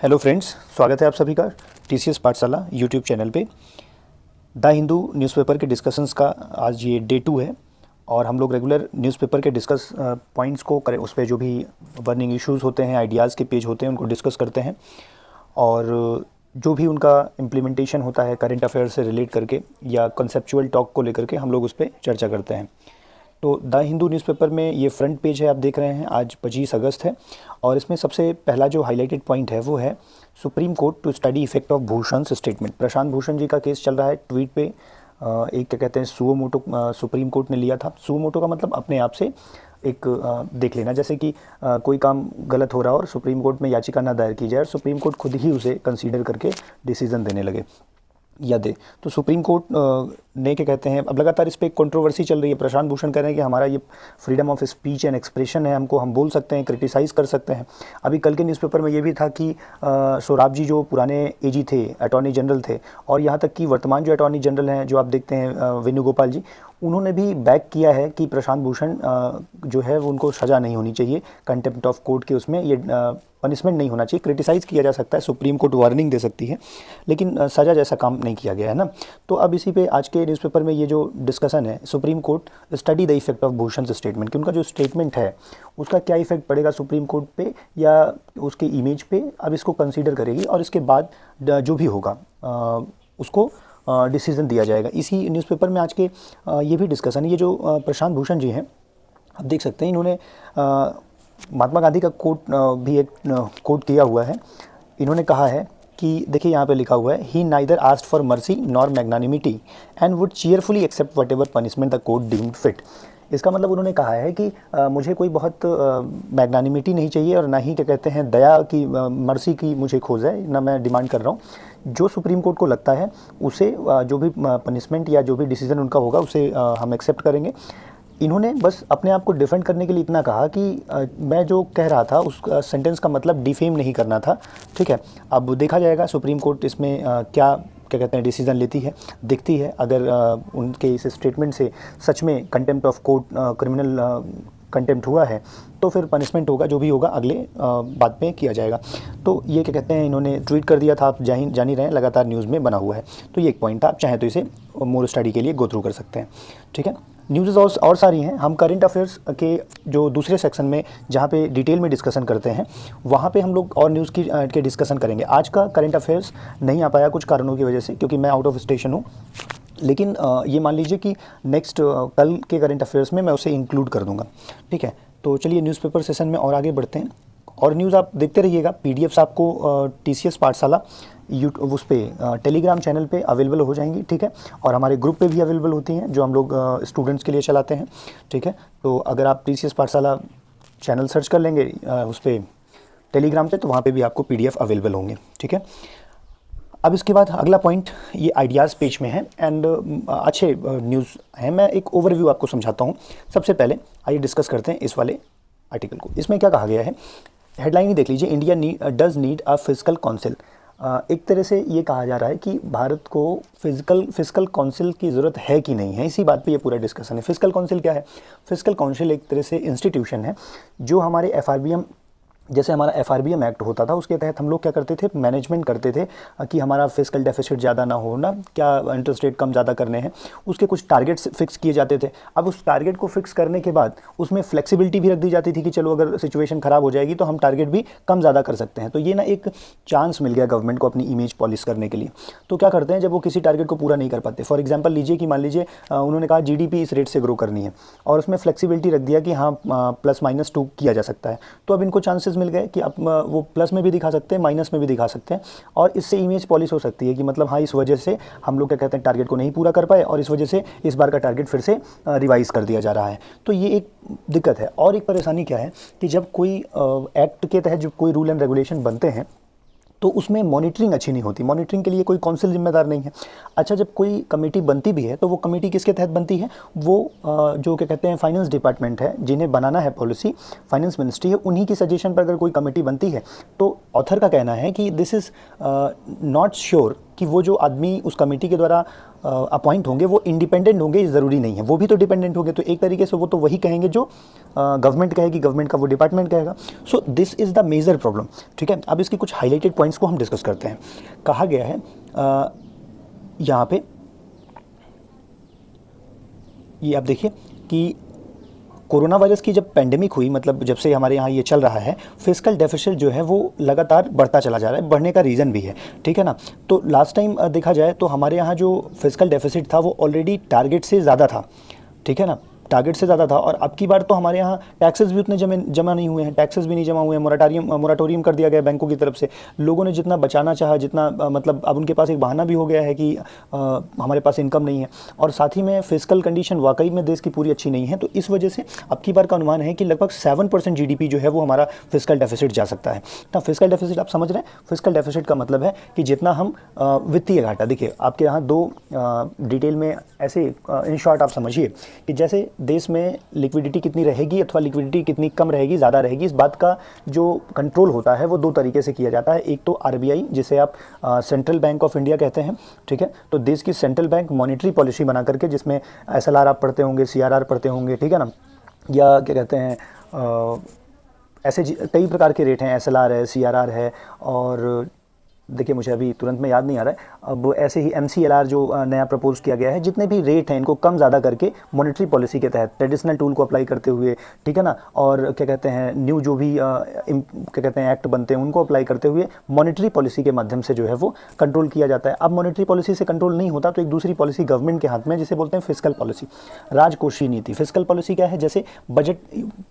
Hello friends, स्वागत है आप सभी का टीसीएस पाठशाला यूट्यूब चैनल पे। द हिंदू न्यूज़पेपर के डिस्कशंस का आज ये डे 2 है और हम लोग रेगुलर न्यूज़पेपर के डिस्कस पॉइंट्स को करें, उस पर जो भी बर्निंग इश्यूज़ होते हैं, आइडियाज़ के पेज होते हैं, उनको डिस्कस करते हैं और जो भी उनका इम्प्लीमेंटेशन होता है करंट अफेयर से रिलेट करके या कंसेप्चुअल टॉक को लेकर के हम लोग उस पर चर्चा करते हैं। तो द हिंदू न्यूज़पेपर में ये फ्रंट पेज है, आप देख रहे हैं। आज 25 अगस्त है और इसमें सबसे पहला जो हाईलाइटेड पॉइंट है वो है Supreme Court to study effect of Bhushan statement. Prashant Bhushan ji का केस चल रहा है ट्वीट पे। एक क्या कहते हैं सुओ मोटो सुप्रीम कोर्ट ने लिया था। सुओ मोटो का मतलब अपने आप से एक देख लेना, जैसे कि कोई काम गलत हो रहा हो और सुप्रीम कोर्ट में याचिका ना दायर की जाए और सुप्रीम कोर्ट खुद ही उसे कंसीडर करके डिसीजन देने लगे या दे। तो सुप्रीम कोर्ट ने क्या कहते हैं, अब लगातार इस पर एक कंट्रोवर्सी चल रही है। प्रशांत भूषण कह रहे हैं कि हमारा ये freedom of speech and expression है, हम बोल सकते हैं, क्रिटिसाइज़ कर सकते हैं। अभी कल के न्यूज़पेपर में ये भी था कि सोराब जी जो पुराने एजी थे, अटॉर्नी जनरल थे, और यहाँ तक कि वर्तमान जो अटॉर्नी जनरल हैं जो आप देखते हैं वेणुगोपाल जी, उन्होंने भी बैक किया है कि प्रशांत भूषण जो है वो उनको सज़ा नहीं होनी चाहिए, कंटेम्प्ट ऑफ कोर्ट के उसमें ये पनिशमेंट नहीं होना चाहिए। क्रिटिसाइज़ किया जा सकता है, सुप्रीम कोर्ट वार्निंग दे सकती है, लेकिन सज़ा जैसा काम नहीं किया गया है ना। तो अब इसी पे आज के न्यूज़पेपर में ये जो डिस्कशन है, Supreme court study the effect of Bhushan statement, कि उनका जो स्टेटमेंट है उसका क्या इफेक्ट पड़ेगा सुप्रीम कोर्ट पे या उसके इमेज पे, अब इसको कंसीडर करेगी और इसके बाद जो भी होगा उसको डिसीजन दिया जाएगा। इसी न्यूज़पेपर में आज के ये भी डिस्कशन है। ये जो प्रशांत भूषण जी हैं, आप देख सकते हैं, इन्होंने महात्मा गांधी का कोट भी एक कोट किया हुआ है। इन्होंने कहा है कि देखिए यहाँ पे लिखा हुआ है, he neither asked for mercy nor magnanimity and would cheerfully accept whatever punishment the court deemed fit. इसका मतलब उन्होंने कहा है कि मुझे कोई बहुत मैग्नानिमिटी नहीं चाहिए और ना ही क्या कहते हैं दया की, मर्सी की मुझे खोज है, ना मैं डिमांड कर रहा हूँ। जो सुप्रीम कोर्ट को लगता है उसे जो भी पनिशमेंट या जो भी डिसीजन उनका होगा उसे हम एक्सेप्ट करेंगे। इन्होंने बस अपने आप को डिफेंड करने के लिए इतना कहा कि मैं जो कह रहा था उस सेंटेंस का मतलब डिफेम नहीं करना था, ठीक है। अब देखा जाएगा सुप्रीम कोर्ट इसमें क्या कहते हैं डिसीजन लेती है, देखती है। अगर उनके इस स्टेटमेंट से सच में contempt of court, criminal contempt हुआ है तो फिर पनिशमेंट होगा, जो भी होगा अगले बाद में किया जाएगा। तो ये क्या कहते हैं इन्होंने ट्वीट कर दिया था, आप जान ही रहे हैं, लगातार न्यूज़ में बना हुआ है। तो ये एक पॉइंट था, आप चाहें तो इसे मोर स्टडी के लिए गो थ्रू कर सकते हैं, ठीक है। न्यूज़ और सारी हैं। हम करंट अफेयर्स के जो दूसरे सेक्शन में जहाँ पे डिटेल में डिस्कशन करते हैं वहाँ पे हम लोग और न्यूज़ के डिस्कशन करेंगे। आज का करंट अफेयर्स नहीं आ पाया कुछ कारणों की वजह से, क्योंकि मैं आउट ऑफ स्टेशन हूँ, लेकिन ये मान लीजिए कि नेक्स्ट कल के करंट अफेयर्स में मैं उसे इंक्लूड कर दूंगा, ठीक है। तो चलिए न्यूज़पेपर सेशन में और आगे बढ़ते हैं और न्यूज़ आप देखते रहिएगा। पीडीएफ्स आपको टीसीएस पाठशाला यूट्यूब उस पर टेलीग्राम चैनल पे अवेलेबल हो जाएंगी, ठीक है। और हमारे ग्रुप पे भी अवेलेबल होती हैं जो हम लोग स्टूडेंट्स के लिए चलाते हैं, ठीक है। तो अगर आप टीसीएस पाठशाला चैनल सर्च कर लेंगे उस पर टेलीग्राम पे, तो वहाँ पे भी आपको पीडीएफ अवेलेबल होंगे, ठीक है। अब इसके बाद अगला पॉइंट ये आइडियाज़ पेज में है एंड अच्छे न्यूज़ हैं। मैं एक ओवरव्यू आपको समझाता हूँ। सबसे पहले आइए डिस्कस करते हैं इस वाले आर्टिकल को। इसमें क्या कहा गया है, हेडलाइन ही देख लीजिए, India does need a fiscal council. एक तरह से ये कहा जा रहा है कि भारत को फिस्कल काउंसिल की ज़रूरत है कि नहीं है, इसी बात पे ये पूरा डिस्कशन है। फिस्कल काउंसिल क्या है? फिस्कल काउंसिल एक तरह से इंस्टीट्यूशन है जो हमारे एफआरबीएम, जैसे हमारा एफआरबीएम एक्ट होता था उसके तहत हम लोग क्या करते थे, मैनेजमेंट करते थे कि हमारा फिस्कल डेफिसिट ज़्यादा ना हो, ना क्या इंटरेस्ट रेट कम ज़्यादा करने हैं, उसके कुछ टारगेट्स फिक्स किए जाते थे। अब उस टारगेट को फिक्स करने के बाद उसमें फ्लेक्सिबिलिटी भी रख दी जाती थी कि चलो अगर सिचुएशन ख़राब हो जाएगी तो हम टारगेट भी कम ज़्यादा कर सकते हैं। तो ये ना एक चांस मिल गया गवर्नमेंट को अपनी इमेज पॉलिश करने के लिए। तो क्या करते हैं जब वो किसी टारगेट को पूरा नहीं कर पाते, फॉर एग्जाम्पल लीजिए कि मान लीजिए उन्होंने कहा जीडीपी इस रेट से ग्रो करनी है और उसमें फ्लेक्सिबिलिटी रख दिया कि हाँ +-2 किया जा सकता है, तो अब इनको चांसेस मिल गए कि अब वो प्लस में भी दिखा सकते हैं, माइनस में भी दिखा सकते हैं और इससे इमेज पॉलिश हो सकती है कि मतलब हाँ इस वजह से हम लोग क्या कहते हैं टारगेट को नहीं पूरा कर पाए और इस वजह से इस बार का टारगेट फिर से रिवाइज कर दिया जा रहा है। तो ये एक दिक्कत है। और एक परेशानी क्या है कि जब कोई एक्ट के तहत जब कोई रूल एंड रेगुलेशन बनते हैं तो उसमें मॉनिटरिंग अच्छी नहीं होती। मॉनिटरिंग के लिए कोई काउंसिल जिम्मेदार नहीं है। अच्छा, जब कोई कमेटी बनती भी है तो वो कमेटी किसके तहत बनती है? वो जो क्या कहते हैं फाइनेंस डिपार्टमेंट है, जिन्हें बनाना है पॉलिसी, फाइनेंस मिनिस्ट्री है, उन्हीं की सजेशन पर अगर कोई कमेटी बनती है तो ऑथर का कहना है कि दिस इज़ नॉट श्योर कि वो जो आदमी उस कमेटी के द्वारा अपॉइंट होंगे वो इंडिपेंडेंट होंगे, ये ज़रूरी नहीं है, वो भी तो डिपेंडेंट होंगे। तो एक तरीके से वो तो वही कहेंगे जो गवर्नमेंट कहेगी, गवर्नमेंट का वो डिपार्टमेंट कहेगा। So this is the major problem, ठीक है। अब इसकी कुछ हाईलाइटेड पॉइंट्स को हम डिस्कस करते हैं। कहा गया है यहाँ पे, ये आप देखिए कि कोरोना वायरस की जब पेंडेमिक हुई, मतलब जब से हमारे यहाँ ये चल रहा है, फिस्कल डेफिसिट जो है वो लगातार बढ़ता चला जा रहा है, बढ़ने का रीज़न भी है, ठीक है ना। तो लास्ट टाइम देखा जाए तो हमारे यहाँ जो फिस्कल डेफिसिट था वो ऑलरेडी टारगेट से ज़्यादा था, ठीक है ना, टारगेट से ज़्यादा था। और अब की बार तो हमारे यहाँ टैक्सेस भी उतने जमा नहीं हुए हैं, टैक्सेस भी नहीं जमा हुए हैं, मोराटोरियम कर दिया गया बैंकों की तरफ से। लोगों ने जितना बचाना चाहा, जितना मतलब अब उनके पास एक बहाना भी हो गया है कि हमारे पास इनकम नहीं है, और साथ ही में फिस्कल कंडीशन वाकई में देश की पूरी अच्छी नहीं है। तो इस वजह से अब की बार का अनुमान है कि लगभग 7% GDP जो है वो हमारा फिस्कल डेफिसिट जा सकता है ना। फिस्कल डेफिसिट आप समझ रहे हैं, फिस्कल डेफिसिट का मतलब है कि जितना हम वित्तीय घाटा, देखिए आपके यहाँ दो डिटेल में ऐसे इन शॉर्ट आप समझिए कि जैसे देश में लिक्विडिटी कितनी रहेगी अथवा लिक्विडिटी कितनी कम रहेगी, ज़्यादा रहेगी, इस बात का जो कंट्रोल होता है वो दो तरीके से किया जाता है। एक तो RBI, जिसे आप सेंट्रल बैंक ऑफ इंडिया कहते हैं, ठीक है। तो देश की सेंट्रल बैंक मॉनेटरी पॉलिसी बना करके, जिसमें SLR आप पढ़ते होंगे, CRR पढ़ते होंगे, ठीक है ना, या क्या कहते हैं ऐसे कई प्रकार के रेट हैं, SLR है, CRR है, और देखिए मुझे अभी तुरंत में याद नहीं आ रहा है। अब ऐसे ही MCLR जो नया प्रपोज किया गया है, जितने भी रेट हैं इनको कम ज़्यादा करके मॉनेटरी पॉलिसी के तहत ट्रेडिशनल टूल को अप्लाई करते हुए, ठीक है ना, और क्या कहते हैं न्यू जो भी क्या कहते हैं एक्ट बनते हैं उनको अप्लाई करते हुए मॉनेटरी पॉलिसी के माध्यम से जो है वो कंट्रोल किया जाता है। अब मॉनेटरी पॉलिसी से कंट्रोल नहीं होता तो एक दूसरी पॉलिसी गवर्नमेंट के हाथ में, जिसे बोलते हैं फिस्कल पॉलिसी, राजकोषीय नीति। फिस्कल पॉलिसी क्या है, जैसे बजट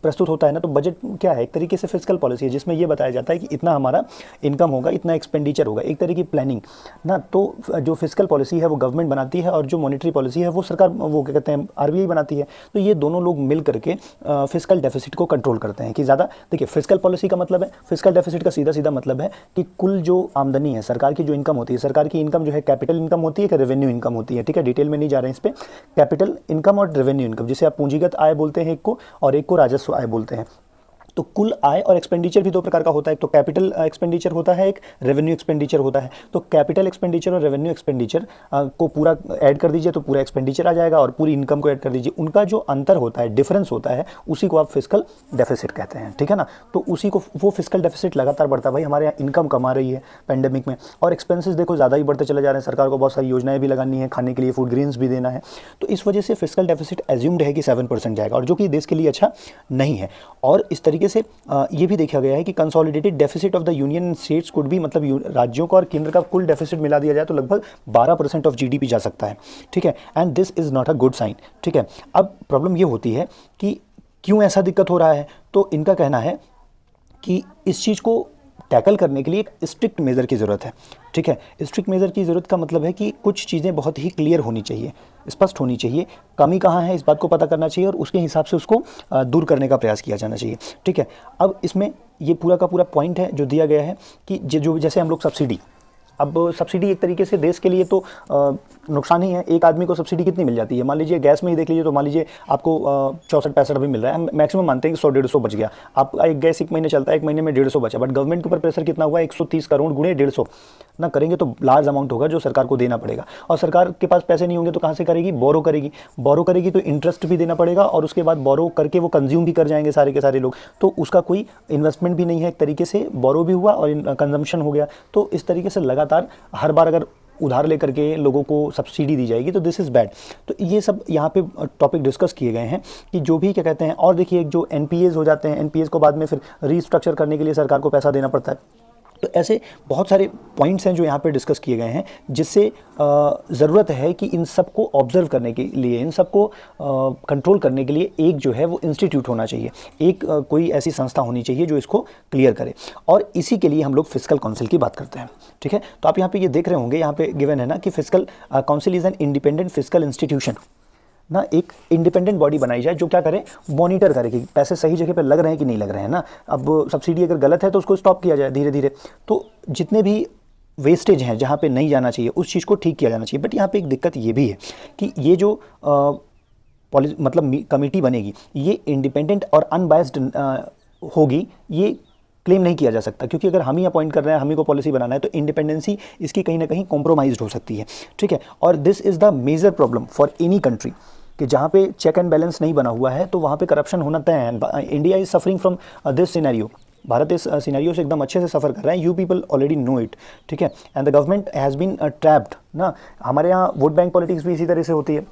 प्रस्तुत होता है ना, तो बजट क्या है, एक तरीके से फिस्कल पॉलिसी है, जिसमें यह बताया जाता है कि इतना हमारा इनकम होगा, इतना एक्सपेंडिचर होगा, एक तरह की प्लानिंग ना। तो जो फिस्कल पॉलिसी है वो गवर्नमेंट बनाती है, और जो मॉनेटरी पॉलिसी है वो सरकार, वो क्या कहते हैं RBI बनाती है। तो ये दोनों लोग मिल करके फिस्कल डेफिसिट को कंट्रोल करते हैं कि ज़्यादा, देखिए फिस्कल पॉलिसी का मतलब है, फिस्कल डेफिसिट का सीधा सीधा मतलब है कि कुल जो आमदनी है, सरकार की जो इनकम होती है, सरकार की इनकम जो है कैपिटल इनकम होती है कि रेवेन्यू इनकम होती है, ठीक है, डिटेल में नहीं जा रहे हैं इस पर। कैपिटल इनकम और रेवेन्यू इनकम, जिसे आप पूंजीगत आय बोलते हैं एक को, और एक को राजस्व आय बोलते हैं। तो कुल आय और एक्सपेंडिचर भी दो प्रकार का होता है, एक तो कैपिटल एक्सपेंडिचर होता है, एक रेवेन्यू एक्सपेंडिचर होता है। तो कैपिटल एक्सपेंडिचर और रेवेन्यू एक्सपेंडिचर को पूरा ऐड कर दीजिए तो पूरा एक्सपेंडिचर आ जाएगा, और पूरी इनकम को ऐड कर दीजिए, उनका जो अंतर होता है, डिफरेंस होता है, उसी को आप फिस्कल डेफिसिट कहते हैं, ठीक है ना। तो उसी को, वो फिस्कल डेफिसिट लगातार बढ़ता है। भाई हमारे यहाँ इनकम कमा रही है पेंडेमिक में, और एक्सपेंसेस देखो ज़्यादा ही बढ़ते चले जा रहे हैं, सरकार को बहुत सारी योजनाएं भी लगानी है, खाने के लिए फूड ग्रेन्स भी देना है। तो इस वजह से फिस्कल डेफिसिट एज्यूम्ड है कि 7% जाएगा, और जो कि देश के लिए अच्छा नहीं है। और इस तरीके से ये भी देखा गया है कि consolidated deficit of the union states could भी, मतलब राज्यों का और केंद्र का कुल डेफिसिट मिला दिया जाए तो लगभग 12% ऑफ GDP जा सकता है, ठीक है। And this is not a good sign, ठीक है। अब प्रॉब्लम ये होती है कि क्यों ऐसा दिक्कत हो रहा है, तो इनका कहना है कि इस चीज़ को टैकल करने के लिए एक स्ट्रिक्ट मेज़र की ज़रूरत है, ठीक है। स्ट्रिक्ट मेज़र की ज़रूरत का मतलब है कि कुछ चीज़ें बहुत ही क्लियर होनी चाहिए, स्पष्ट होनी चाहिए, कमी कहाँ है इस बात को पता करना चाहिए, और उसके हिसाब से उसको दूर करने का प्रयास किया जाना चाहिए, ठीक है। अब इसमें ये पूरा का पूरा पॉइंट है जो दिया गया है कि जो जैसे हम लोग सब्सिडी, अब सब्सिडी एक तरीके से देश के लिए तो नुकसान ही है। एक आदमी को सब्सिडी कितनी मिल जाती है, मान लीजिए गैस में ही देख लीजिए, तो मान लीजिए आपको 64-65 अभी मिल रहा है, हम मैक्सिमम मानते हैं कि 100-150 बच गया, आप एक गैस एक महीने चलता है, एक महीने में 150 बचा, बट गवर्नमेंट के ऊपर प्रेशर कितना हुआ, 130 करोड़ गुणे 150 ना करेंगे तो लार्ज अमाउंट होगा जो सरकार को देना पड़ेगा, और सरकार के पास पैसे नहीं होंगे तो कहाँ से करेगी, बोरो करेगी, बोरो करेगी तो इंटरेस्ट भी देना पड़ेगा, और उसके बाद बोरो करके वो कंज्यूम भी कर जाएंगे सारे के सारे लोग, तो उसका कोई इन्वेस्टमेंट भी नहीं है, एक तरीके से बोरो भी हुआ और कंजम्पशन हो गया। तो इस तरीके से लगातार हर बार अगर उधार लेकर के लोगों को सब्सिडी दी जाएगी तो दिस इज़ बैड। तो ये सब यहाँ पे टॉपिक डिस्कस किए गए हैं कि जो भी क्या कहते हैं, और देखिए जो NPAs हो जाते हैं, NPAs को बाद में फिर रीस्ट्रक्चर करने के लिए सरकार को पैसा देना पड़ता है। तो ऐसे बहुत सारे पॉइंट्स हैं जो यहाँ पे डिस्कस किए गए हैं, जिससे ज़रूरत है कि इन सब को ऑब्जर्व करने के लिए, इन सब को कंट्रोल करने के लिए एक जो है वो इंस्टीट्यूट होना चाहिए, एक कोई ऐसी संस्था होनी चाहिए जो इसको क्लियर करे, और इसी के लिए हम लोग फिस्कल काउंसिल की बात करते हैं, ठीक है। तो आप यहाँ पे ये देख रहे होंगे, यहाँ पे गिवन है ना कि fiscal council is an independent fiscal institution ना, एक इंडिपेंडेंट बॉडी बनाई जाए जो क्या करे, मॉनिटर करे कि पैसे सही जगह पे लग रहे हैं कि नहीं लग रहे हैं ना। अब सब्सिडी अगर गलत है तो उसको स्टॉप किया जाए धीरे धीरे, तो जितने भी वेस्टेज हैं जहाँ पे नहीं जाना चाहिए उस चीज़ को ठीक किया जाना चाहिए। बट यहाँ पे एक दिक्कत ये भी है कि ये जो मतलब कमेटी बनेगी ये इंडिपेंडेंट और अनबायस्ड होगी, ये क्लेम नहीं किया जा सकता, क्योंकि अगर हम ही अपॉइंट कर रहे हैं, हम ही को पॉलिसी बनाना है, तो इंडिपेंडेंसी इसकी कहीं ना कहीं कॉम्प्रोमाइज्ड हो सकती है, ठीक है। और this is the major problem for any country कि जहाँ पे चेक एंड बैलेंस नहीं बना हुआ है तो वहाँ पे करप्शन होना तय है। India is suffering from this scenario, Bharat इस सिनेरियो से एकदम अच्छे से सफ़र कर रहे हैं, you people already know it, ठीक है। And the government has been trapped ना। हमारे यहाँ वोट बैंक पॉलिटिक्स भी इसी तरह से होती है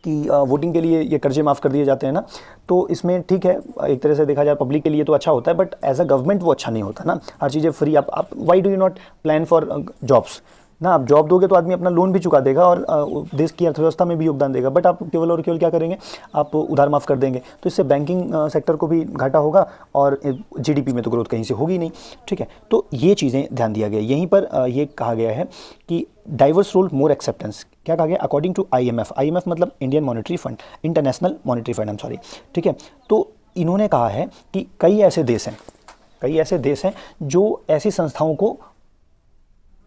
कि वोटिंग के लिए ये कर्जे माफ़ कर दिए जाते हैं ना, तो इसमें ठीक है, एक तरह से देखा जाए पब्लिक के लिए तो अच्छा होता है, बट एज अ गवर्नमेंट वो अच्छा नहीं होता ना। हर चीज़ें फ्री, आप why do you not plan for jobs ना। आप जॉब दोगे तो आदमी अपना लोन भी चुका देगा और देश की अर्थव्यवस्था में भी योगदान देगा, बट आप केवल और केवल क्या करेंगे, आप उधार माफ़ कर देंगे, तो इससे बैंकिंग सेक्टर को भी घाटा होगा और जीडीपी में तो ग्रोथ कहीं से होगी नहीं, ठीक है। तो ये चीज़ें ध्यान दिया गया। यहीं पर ये कहा गया है कि डाइवर्स रोल मोर एक्सेप्टेंस, क्या कहा गया, अकॉर्डिंग टू IMF मतलब Indian monetary fund, international monetary fund, I am sorry, ठीक है। तो इन्होंने कहा है कि कई ऐसे देश हैं जो ऐसी संस्थाओं को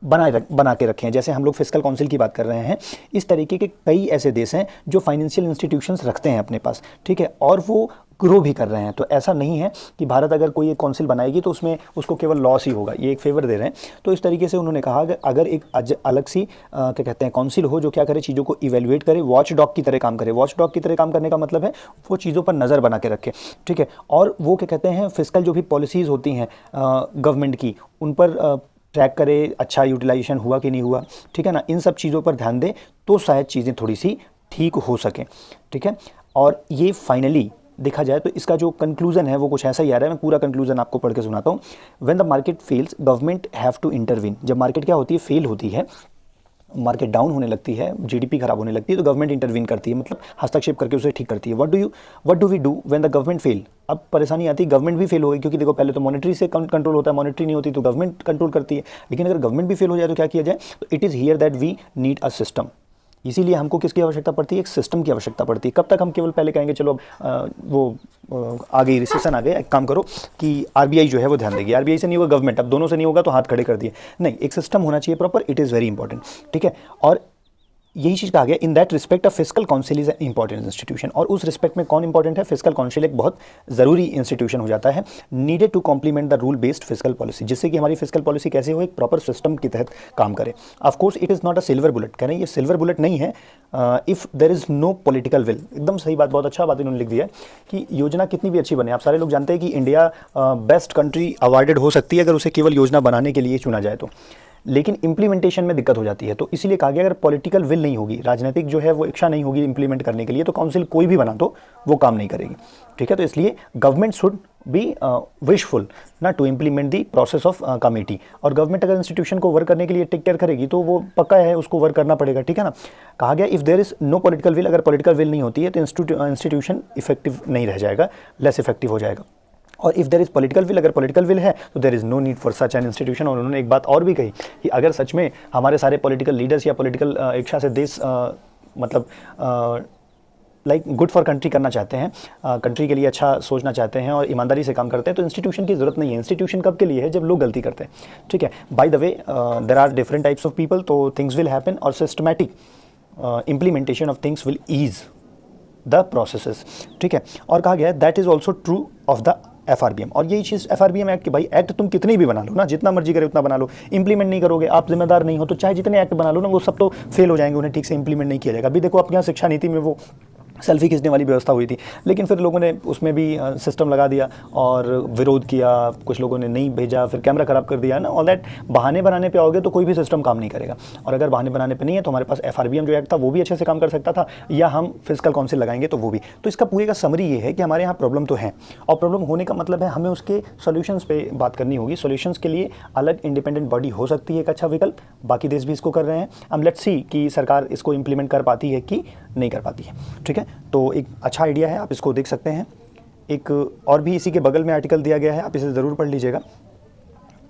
बना के रखे हैं, जैसे हम लोग फिस्कल काउंसिल की बात कर रहे हैं, इस तरीके के कई ऐसे देश हैं जो फाइनेंशियल इंस्टीट्यूशंस रखते हैं अपने पास, ठीक है, और वो ग्रो भी कर रहे हैं। तो ऐसा नहीं है कि भारत अगर कोई एक काउंसिल बनाएगी तो उसमें उसको केवल लॉस ही होगा, ये एक फेवर दे रहे हैं। तो इस तरीके से उन्होंने कहा कि अगर एक अलग सी क्या कहते हैं काउंसिल हो जो क्या करे, चीज़ों को इवेल्युएट करे, वॉच डॉग की तरह काम करे। वॉच डॉग की तरह काम करने का मतलब है वो चीज़ों पर नज़र बना के रखे, ठीक है। और वो क्या कहते हैं, फिस्कल जो भी पॉलिसीज़ होती हैं गवर्नमेंट की, उन पर ट्रैक करे, अच्छा यूटिलाइजेशन हुआ कि नहीं हुआ, ठीक है ना, इन सब चीज़ों पर ध्यान दे तो शायद चीज़ें थोड़ी सी ठीक हो सकें, ठीक है। और ये फाइनली देखा जाए तो इसका जो कंक्लूजन है वो कुछ ऐसा ही आ रहा है। मैं पूरा कंक्लूजन आपको पढ़ के सुनाता हूँ। When the market fails government have to intervene. जब मार्केट क्या होती है, फेल होती है, मार्केट डाउन होने लगती है, जीडीपी खराब होने लगती है, तो गवर्नमेंट इंटरवीन करती है, मतलब हस्तक्षेप करके उसे ठीक करती है। What do we do when the government fail. अब परेशानी आती है, गवर्नमेंट भी फेल हो गई, क्योंकि देखो पहले तो मॉनेटरी से कंट्रोल होता है, मॉनेटरी नहीं होती तो गवर्नमेंट कंट्रोल करती है, लेकिन अगर गवर्नमेंट भी फेल हो जाए तो क्या किया जाए। तो it is here that we need a system. इसीलिए हमको किसकी आवश्यकता पड़ती है, एक सिस्टम की आवश्यकता पड़ती है। कब तक हम केवल पहले कहेंगे चलो आ गई रिसेशन आ गया, एक काम करो कि आरबीआई जो है वो ध्यान देगी, आरबीआई से नहीं होगा गवर्नमेंट, अब दोनों से नहीं होगा तो हाथ खड़े कर दिए, नहीं, एक सिस्टम होना चाहिए proper, it is very important, ठीक है। और यही चीज़ कहा गया, in that respect a fiscal council is an important institution. और उस रिस्पेक्ट में कौन इंपॉर्टेंट है, फिस्कल काउंसिल एक बहुत ज़रूरी इंस्टीट्यूशन हो जाता है, needed to complement the rule based fiscal policy, जिससे कि हमारी फिस्कल पॉलिसी कैसे हो, एक प्रॉपर सिस्टम के तहत काम करे। Of course it is not a silver bullet, कह रहे हैं ये सिल्वर बुलेट नहीं है, if there is no political will. एकदम सही बात, बहुत अच्छा बात इन्होंने लिख दिया है कि योजना कितनी भी अच्छी बने, आप सारे लोग जानते हैं कि इंडिया बेस्ट कंट्री अवार्डेड हो सकती है अगर उसे केवल योजना बनाने के लिए चुना जाए तो, लेकिन इंप्लीमेंटेशन में दिक्कत हो जाती है। तो इसीलिए कहा गया अगर पॉलिटिकल विल नहीं होगी, राजनीतिक जो है वो इच्छा नहीं होगी इंप्लीमेंट करने के लिए, तो काउंसिल कोई भी बना तो वो काम नहीं करेगी, ठीक है। तो इसलिए गवर्नमेंट शुड बी विशफुल ना to implement the process of committee. और गवर्नमेंट अगर इंस्टीट्यूशन को वर्क करने के लिए टेक केयर करेगी तो वो पक्का है उसको वर्क करना पड़ेगा, ठीक है ना। कहा गया if there is no political will, अगर पॉलिटिकल विल नहीं होती है तो इंस्टीट्यूशन इफेक्टिव नहीं रह जाएगा, लेस इफेक्टिव हो जाएगा। और if there is political will, अगर पॉलिटिकल विल है तो there is no need for such an institution. और उन्होंने एक बात और भी कही कि अगर सच में हमारे सारे पॉलिटिकल लीडर्स या पॉलिटिकल इच्छा से देश मतलब लाइक गुड फॉर कंट्री करना चाहते हैं, कंट्री के लिए अच्छा सोचना चाहते हैं और ईमानदारी से काम करते हैं, तो इंस्टीट्यूशन की ज़रूरत नहीं है। इंस्टीट्यूशन कब के लिए है, जब लोग गलती करते हैं, ठीक है। By the way there are different types of people, तो थिंग्स विल हैपन और systematic implementation of things will ease the processes, ठीक है। और कहा गया है that is also true of the FRBM। और यही चीज़ FRBM एक्ट की, भाई एक्ट तुम कितनी भी बना लो ना, जितना मर्जी करे उतना बना लो, इंप्लीमेंट नहीं करोगे, आप जिम्मेदार नहीं हो, तो चाहे जितने एक्ट बना लो ना वो सब तो फेल हो जाएंगे, उन्हें ठीक से इंप्लीमेंट नहीं किया जाएगा। अभी देखो आपके यहाँ शिक्षा नीति में वो सेल्फी खींचने वाली व्यवस्था हुई थी, लेकिन फिर लोगों ने उसमें भी सिस्टम लगा दिया और विरोध किया, कुछ लोगों ने नहीं भेजा, फिर कैमरा खराब कर दिया ना, ऑल दैट। बहाने बनाने पे आओगे तो कोई भी सिस्टम काम नहीं करेगा, और अगर बहाने बनाने पे नहीं है तो हमारे पास FRBM जो एक्ट था वो भी अच्छे से काम कर सकता था, या हम फिस्कल काउंसिल लगाएंगे तो वो भी। तो इसका पूरे का समरी ये है कि हमारे यहाँ प्रॉब्लम तो है, और प्रॉब्लम होने का मतलब है हमें उसके सोल्यूशंस पे बात करनी होगी। सोल्यूशंस के लिए अलग इंडिपेंडेंट बॉडी हो सकती है एक अच्छा विकल्प, बाकी देश भी इसको कर रहे हैं। हम लेट्स सी कि सरकार इसको इंप्लीमेंट कर पाती है कि नहीं कर पाती है, ठीक है। तो एक अच्छा आइडिया है, आप इसको देख सकते हैं। एक और भी इसी के बगल में आर्टिकल दिया गया है, आप इसे ज़रूर पढ़ लीजिएगा।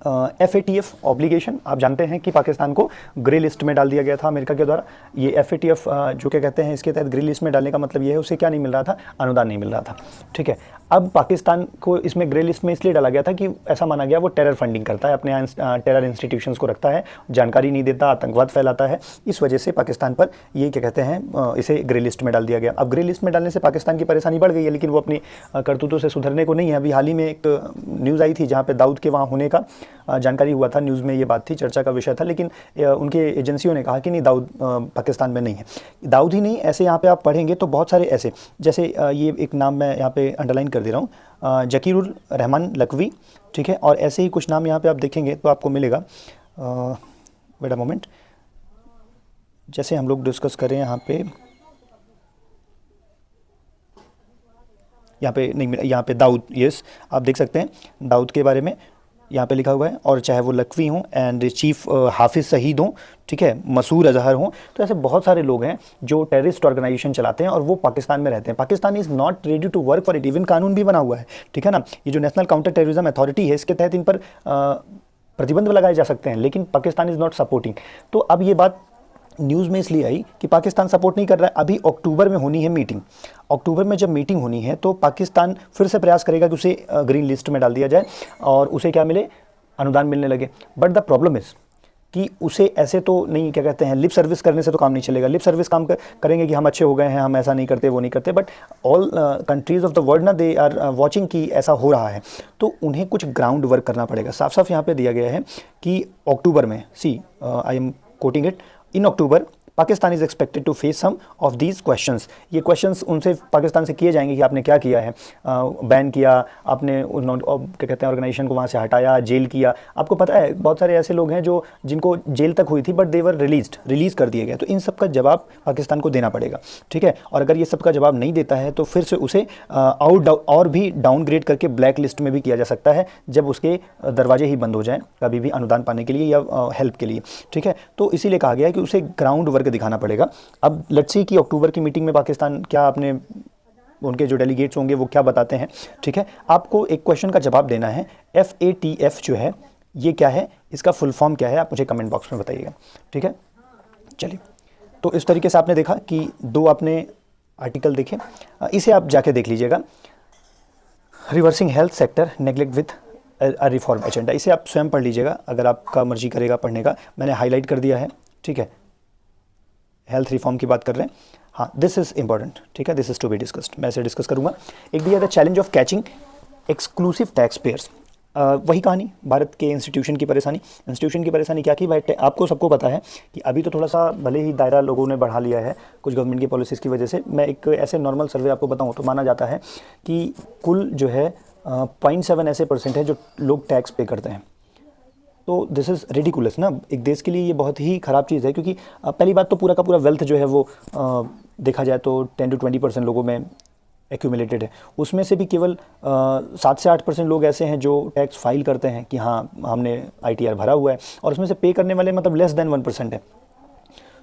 FATF ऑब्लिगेशन, आप जानते हैं कि पाकिस्तान को ग्रे लिस्ट में डाल दिया गया था अमेरिका के द्वारा। ये FATF जो क्या कहते हैं, इसके तहत ग्रे लिस्ट में डालने का मतलब ये है उसे क्या नहीं मिल रहा था, अनुदान नहीं मिल रहा था। ठीक है, अब पाकिस्तान को इसमें ग्रे लिस्ट में इसलिए डाला गया था कि ऐसा माना गया वो टेरर फंडिंग करता है, अपने यहाँ टेरर इंस्टीट्यूशंस को रखता है, जानकारी नहीं देता, आतंकवाद फैलाता है। इस वजह से पाकिस्तान पर ये क्या कहते हैं इसे ग्रे लिस्ट में डाल दिया गया। अब ग्रे लिस्ट में डालने से पाकिस्तान की परेशानी बढ़ गई है, लेकिन वो अपनी करतूतों से सुधरने को नहीं है। अभी हाल ही में एक न्यूज़ आई थी जहाँ पे दाऊद के वहाँ होने का जानकारी हुआ था, न्यूज़ में ये बात थी, चर्चा का विषय था, लेकिन उनके एजेंसियों ने कहा कि नहीं, दाऊद पाकिस्तान में नहीं है। दाऊद ही नहीं, ऐसे यहाँ पे आप पढ़ेंगे तो बहुत सारे ऐसे, जैसे ये एक नाम मैं यहाँ पे अंडरलाइन कर दे रहा हूँ, जकीरुर रहमान लकवी। ठीक है, और ऐसे ही कुछ नाम यहाँ पे आप देखेंगे तो आपको मिलेगा। वेट अ मोमेंट, जैसे हम लोग डिस्कस करें यहाँ पे नहीं मिला, यहाँ पे दाऊद, यस आप देख सकते हैं दाऊद के बारे में यहाँ पे लिखा हुआ है, और चाहे वो लकवी हों एंड चीफ हाफिज़ सईद हों, ठीक है, मसूर अजहर हों, तो ऐसे बहुत सारे लोग हैं जो टेररिस्ट ऑर्गेनाइजेशन चलाते हैं और वो पाकिस्तान में रहते हैं। Pakistan is not ready to work for it, even कानून भी बना हुआ है। ठीक है ना, ये जो नेशनल काउंटर टेररिज्म अथॉरिटी है, इसके तहत इन पर प्रतिबंध लगाए जा सकते हैं, लेकिन पाकिस्तान इज़ नॉट सपोर्टिंग। तो अब ये बात न्यूज़ में इसलिए आई कि पाकिस्तान सपोर्ट नहीं कर रहा है। अभी अक्टूबर में होनी है मीटिंग, अक्टूबर में जब मीटिंग होनी है तो पाकिस्तान फिर से प्रयास करेगा कि उसे ग्रीन लिस्ट में डाल दिया जाए और उसे क्या मिले, अनुदान मिलने लगे। बट द प्रॉब्लम इज़ कि उसे ऐसे तो नहीं, क्या कहते हैं, लिप सर्विस करने से तो काम नहीं चलेगा। लिप सर्विस काम करेंगे कि हम अच्छे हो गए हैं, हम ऐसा नहीं करते, वो नहीं करते, but all countries of the world ना, दे आर वॉचिंग कि ऐसा हो रहा है, तो उन्हें कुछ ग्राउंड वर्क करना पड़ेगा। साफ साफ यहाँ पे दिया गया है कि अक्टूबर में, see I am quoting it, in October Pakistan is expected to face some of these questions. ये क्वेश्चंस उनसे पाकिस्तान से किए जाएंगे कि आपने क्या किया है, बैन किया आपने, क्या कहते हैं, ऑर्गेनाइजेशन को वहाँ से हटाया, जेल किया। आपको पता है बहुत सारे ऐसे लोग हैं जो जिनको जेल तक हुई थी बट दे वर रिलीज़ कर दिए गए। तो इन सब का जवाब पाकिस्तान को देना पड़ेगा। ठीक है, और अगर ये सब का जवाब नहीं देता है तो फिर से उसे और भी डाउनग्रेड करके ब्लैक लिस्ट में भी किया जा सकता है, जब उसके दरवाजे ही बंद हो जाएँ कभी भी अनुदान पाने के लिए या हेल्प के लिए। ठीक है, तो इसीलिए कहा गया है कि उसे ग्राउंड वर्क दिखाना पड़ेगा। अब लेट्स सी कि अक्टूबर की मीटिंग में पाकिस्तान क्या, अपने उनके जो डेलीगेट्स होंगे वो क्या बताते हैं। ठीक है, आपको एक क्वेश्चन का जवाब देना है, FATF जो है ये क्या है, इसका फुल फॉर्म क्या है, आप मुझे कमेंट बॉक्स में बताइएगा। ठीक है, चलिए, तो इस तरीके से आपने देखा कि दो आपने आर्टिकल देखे, इसे आप जाके देख लीजिएगा, reversing health sector neglect with reform agenda. इसे आप स्वयं पढ़ लीजिएगा अगर आपका मर्जी करेगा पढ़ने का, मैंने हाईलाइट कर दिया है। ठीक है, हेल्थ रिफॉर्म की बात कर रहे हैं, हाँ, दिस इज़ इंपॉर्टेंट। ठीक है, this is to be discussed, मैं इसे डिस्कस करूँगा। एक दिया the challenge of catching exclusive taxpayers. वही कहानी, भारत के इंस्टीट्यूशन की परेशानी क्या की भाई, आपको सबको पता है कि अभी तो थोड़ा सा भले ही दायरा लोगों ने बढ़ा लिया है कुछ गवर्नमेंट की पॉलिसीज़ की वजह से। मैं एक ऐसे नॉर्मल सर्वे आपको बताऊँ तो माना जाता है कि कुल जो है 0.7 ऐसे % है जो लोग टैक्स पे करते हैं। तो दिस इज़ रेडिकुलस ना, एक देश के लिए ये बहुत ही ख़राब चीज़ है, क्योंकि पहली बात तो पूरा का पूरा वेल्थ जो है वो देखा जाए तो 10 to 20% लोगों में एक्यूमुलेटेड है। उसमें से भी केवल 7 से 8% लोग ऐसे हैं जो टैक्स फाइल करते हैं कि हाँ हमने ITR भरा हुआ है, और उसमें से पे करने वाले मतलब लेस देन 1% है।